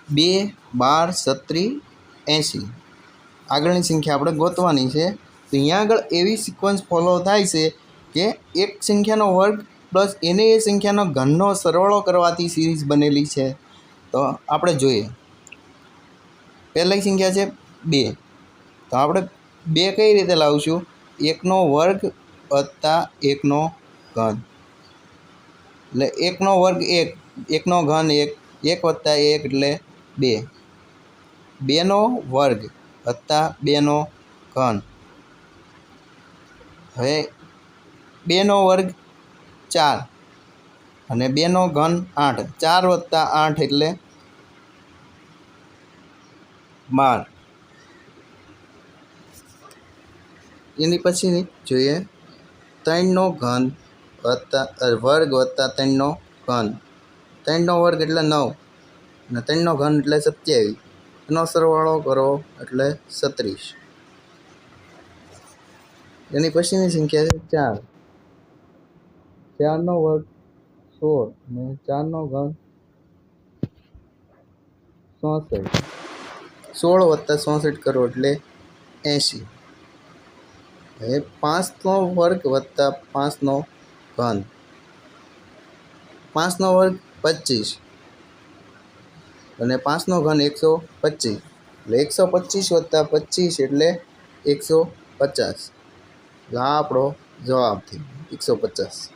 2, 12, 36, 80 આગળની સંખ્યા આપણે ગોતવાની છે। તો અહીંયા આગળ એવી સિક્વન્સ ફોલો થાય છે કે એક સંખ્યાનો વર્ગ પ્લસ એને એ સંખ્યાનો ઘનનો સરવાળો કરવાથી સિરીઝ બનેલી છે। તો આપણે જોઈએ, પહેલી સંખ્યા છે 2, તો આપણે 2 કઈ રીતે લાવશું? 1નો વર્ગ વત્તા 1નો ઘન, એટલે 1નો વર્ગ 1, 1નો ઘન 1, 1 વત્તા 1 એટલે 2, 2નો વર્ગ વત્તા 2નો ઘન, હવે 2નો વર્ગ 4 અને 2નો ઘન 8, 4 વત્તા 8 એટલે 12। એની પછી જોઈએ 3નો ઘન વત્તા વર્ગ વત્તા 3નો ઘન, 3નો વર્ગ એટલે 9 અને 3નો ઘન એટલે 27, એનો સરવાળો કરો એટલે 36। એની પછીની સંખ્યા છે 4, 4નો વર્ગ 16 અને 4નો ઘન 64, 16 વત્તા 64 કરો એટલે 80। હવે 5નો વર્ગ વત્તા 5નો ઘન, 5નો વર્ગ 25 અને 5નો ઘન 125, એટલે 125 વત્તા 25 એટલે 150, એટલે આ આપણો જવાબ થયો 150।